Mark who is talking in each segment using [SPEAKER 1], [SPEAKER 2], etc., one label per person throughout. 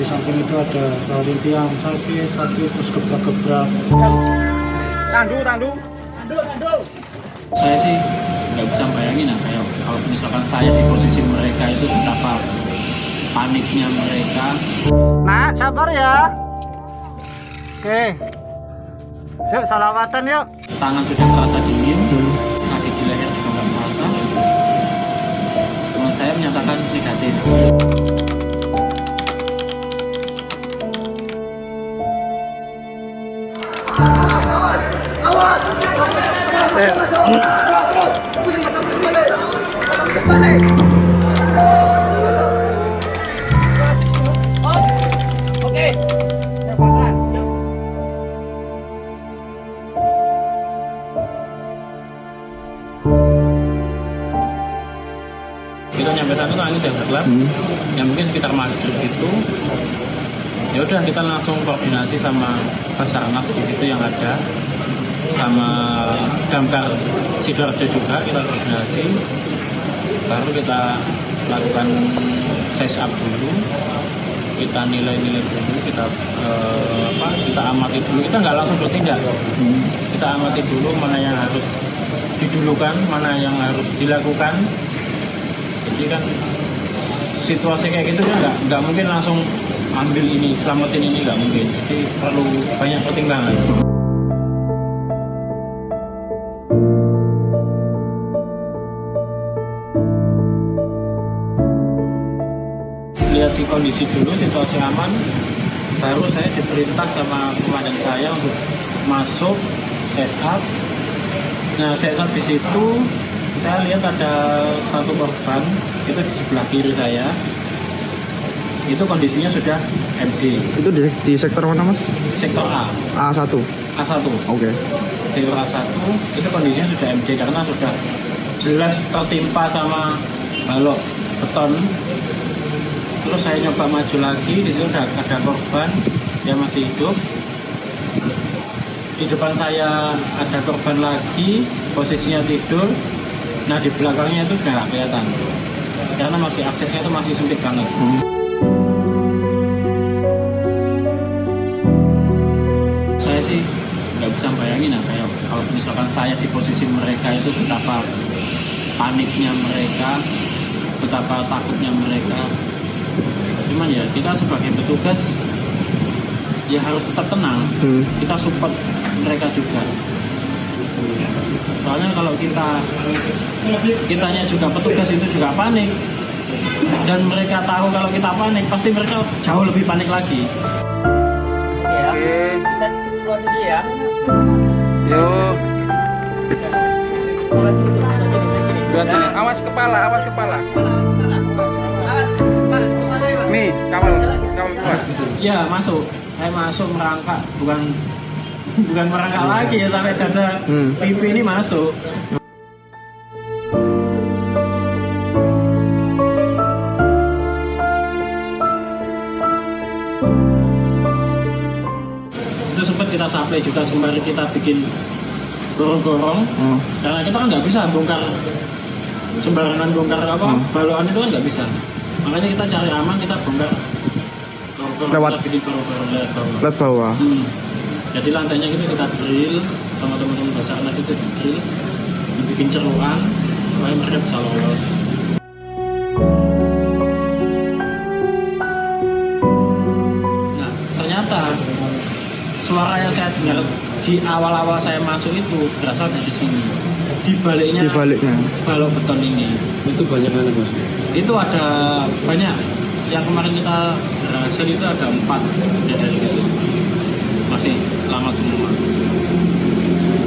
[SPEAKER 1] di samping itu ada seorang tiang sakit terus gebrak-gebrak.
[SPEAKER 2] Tandu. Saya sih nggak bisa bayangin kayak kalau misalkan saya di posisi mereka itu betapa paniknya mereka.
[SPEAKER 1] Nah, sabar ya. Oke. Yuk, salawatan yuk.
[SPEAKER 2] Tangan sudah terasa dingin, kaki di leher juga nggak terasa. Teman saya menyatakan negatif. Kita nyampe sana tuh angin udah bergelap, ya mungkin sekitar maghrib itu. Ya udah kita langsung koordinasi sama Basarnas di situ yang ada, sama Damkar Sidoarjo juga kita koordinasi. Baru kita lakukan size up dulu, kita nilai-nilai dulu, kita amati dulu. Kita nggak langsung bertindak, kita amati dulu mana yang harus didulukan, mana yang harus dilakukan. Jadi kan situasi kayak gitu kan nggak mungkin langsung ambil ini, selamatin ini, nggak mungkin. Jadi perlu banyak pertimbangan. Lihat si kondisi dulu, situasi aman, baru saya diperintah sama komandan saya untuk masuk size up. Nah, size up di situ saya lihat ada satu korban itu di sebelah kiri saya. Itu kondisinya sudah MD.
[SPEAKER 3] Itu di sektor mana, Mas?
[SPEAKER 2] Sektor A.
[SPEAKER 3] A1.
[SPEAKER 2] A1.
[SPEAKER 3] Oke.
[SPEAKER 2] Sektor A1 itu kondisinya sudah MD karena sudah jelas tertimpa sama balok beton. Terus saya nyoba maju lagi, di situ ada korban yang masih hidup. Di depan saya ada korban lagi, posisinya tidur. Nah, di belakangnya itu udah nggak kelihatan karena masih aksesnya itu masih sempit banget. Saya sih nggak bisa bayangin kayak kalau misalkan saya di posisi mereka itu betapa paniknya mereka, betapa takutnya mereka. Cuman ya kita sebagai petugas ya harus tetap tenang. Kita support mereka juga. Soalnya kalau kitanya juga petugas itu juga panik dan mereka tahu kalau kita panik, pasti mereka jauh lebih panik lagi.
[SPEAKER 3] Oke.
[SPEAKER 2] Bisa keluar dulu ya.
[SPEAKER 3] Yuk.
[SPEAKER 2] Buat sini.
[SPEAKER 3] Awas kepala. Nih, kawal keluar.
[SPEAKER 2] Ya, masuk. Saya masuk merangkak, bukan merangkak lagi ya, sampai dada pipi ini masuk. Itu sempat kita supply juga sembari kita bikin gorong-gorong. Karena kita kan nggak bisa bongkar sembarangan, bongkar balokan itu kan nggak bisa. Makanya kita cari aman, kita bongkar
[SPEAKER 3] Lewat
[SPEAKER 2] kita bikin gorong-gorong
[SPEAKER 3] lewat bawah.
[SPEAKER 2] Jadi lantainya kita drill sama teman-teman Basarnas, itu di drill, dibikin ceruan supaya mereka bisa lolos. Nah, ternyata suara yang saya dengar di awal-awal saya masuk itu berasal dari sini. Di baliknya balok beton ini.
[SPEAKER 3] Itu banyak mana, Bos?
[SPEAKER 2] Itu ada banyak. Yang kemarin kita berhasil itu ada 4 dari situ. Masih lama semua.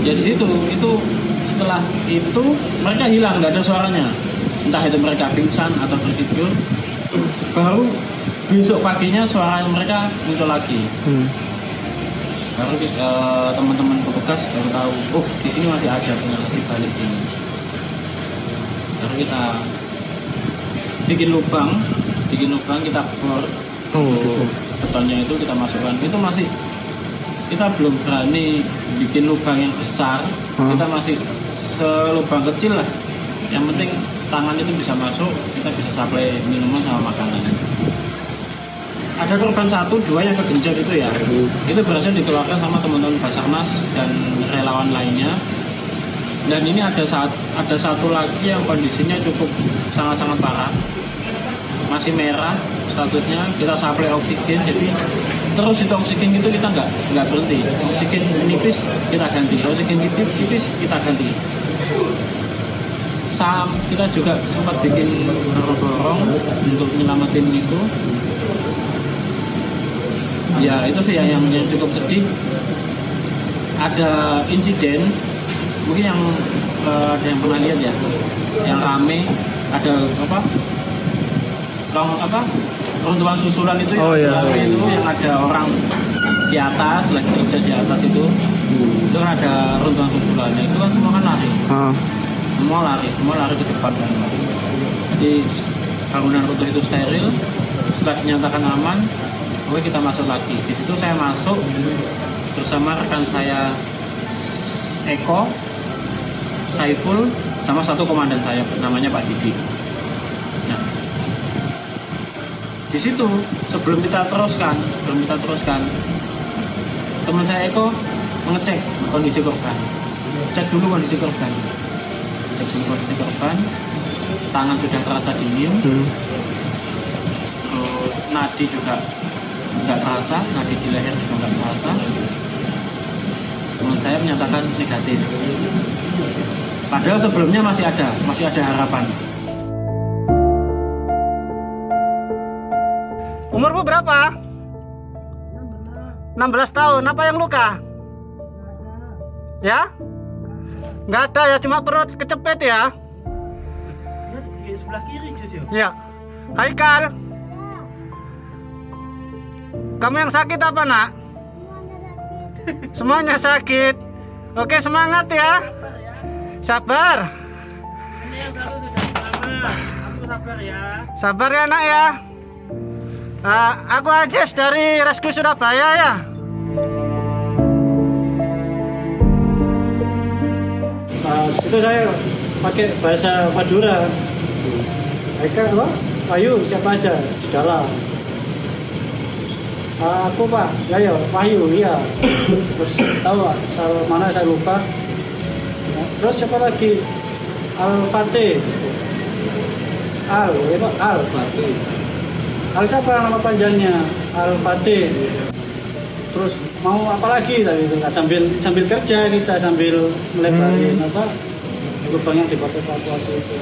[SPEAKER 2] Ya di situ, itu setelah itu mereka hilang, nggak ada suaranya. Entah itu mereka pingsan atau tertidur. Baru besok paginya suara mereka muncul lagi. Baru teman-teman petugas baru tahu, oh di sini masih ada ternyata di balik sini. Baru kita bikin lubang kita bor. Betonnya itu kita masukkan. Itu masih, kita belum berani bikin lubang yang besar. Kita masih selubang kecil lah. Yang penting tangan itu bisa masuk, kita bisa supply minuman sama makanan. ada korban 1, 2 yang kegenjot itu ya. Itu berhasil dikeluarkan sama teman-teman Basarnas dan relawan lainnya. Dan ini ada satu lagi yang kondisinya cukup sangat-sangat parah, masih merah statusnya. Kita supply oksigen, jadi terus itu oksigen itu kita nggak berhenti. Oksigen nipis kita ganti, oksigen tipis kita ganti. Kita juga sempat bikin dorong untuk menyelamatin itu. Ya itu sih yang cukup sedih. Ada insiden, mungkin yang ada yang pernah lihat ya, yang rame ada runtuhan susulan itu itu yang ada orang di atas lagi kerja di atas itu kan ada runtuhan susulan. Itu kan semua kan lari. Semua lari ke depan kan. Jadi bangunan runtuh itu steril. Setelah dinyatakan aman, oke kita masuk lagi. Di situ saya masuk bersama rekan saya Eko, Saiful, sama satu komandan saya namanya Pak Didi. Nah, di situ sebelum kita teruskan, teman saya Eko mengecek kondisi korban. Cek dulu kondisi korban. Tangan sudah terasa dingin, terus nadi juga nggak terasa, nadi di leher juga nggak terasa. Teman saya menyatakan negatif. Padahal sebelumnya masih ada harapan.
[SPEAKER 4] Umurmu berapa? 16 tahun. Apa yang luka? Ya? Nggak ada ya, cuma perut kecepet ya?
[SPEAKER 2] Di sebelah kiri, Jus.
[SPEAKER 4] Ya. Haikal. Kamu yang sakit apa, Nak? Semuanya sakit. Oke, semangat ya. Sabar.
[SPEAKER 2] Ini yang satu sudah selamat. Aku sabar ya.
[SPEAKER 4] Sabar ya, Nak ya. Aku Ajes dari Rescue Surabaya ya.
[SPEAKER 1] Itu saya pakai bahasa Madura. Mereka apa? Wahyu siapa aja di dalam. Aku Pak, ya Wahyu iya. Terus tahu mana saya lupa. Terus siapa lagi? Al-Fatih. Al Fatih. Al siapa nama panjangnya? Al-Fatih. Terus mau apa lagi tadi itu? Sambil kerja kita sambil melebarin lubang yang dipakai evakuasi itu.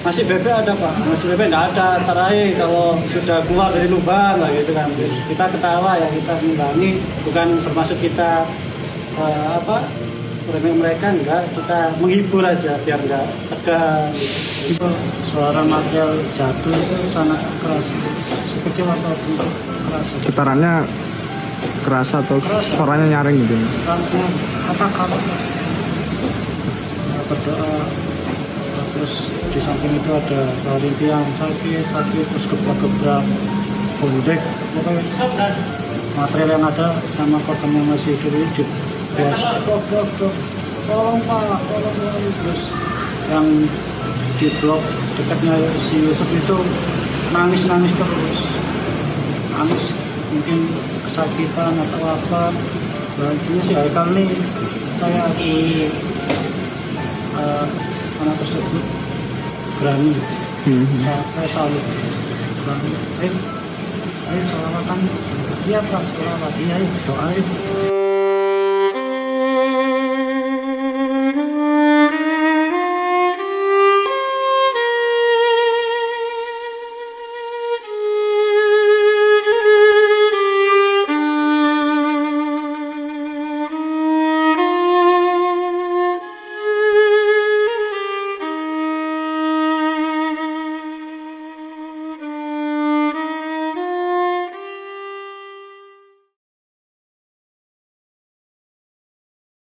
[SPEAKER 1] Masih BB ada Pak, masih BB nggak ada. Terakhir kalau sudah keluar dari lubang lah gitu kan. Terus kita ketawa ya, kita mengimbangi, bukan termasuk kita mereka enggak, kita menghibur aja biar enggak tegang gitu. Suara material jatuh itu sangat keras, sekecil apapun keras.
[SPEAKER 3] Getarannya kerasa atau suaranya nyaring gitu?
[SPEAKER 1] Kata-kata berdoa. Terus di samping itu ada suara rintihan sakit terus gebrak-gebrak bondek, pokoknya material yang ada sama korban yang masih hidup dok tolong Pak, tolong. Terus yang di blok dekatnya si Yusuf itu nangis terus, mungkin kesakitan atau apa. Dan ini si Haikal nih, saya akui anak tersebut berani. Saya salut berani. Ayo sholawatan. Iya Pak, sholawat. Iya, doain.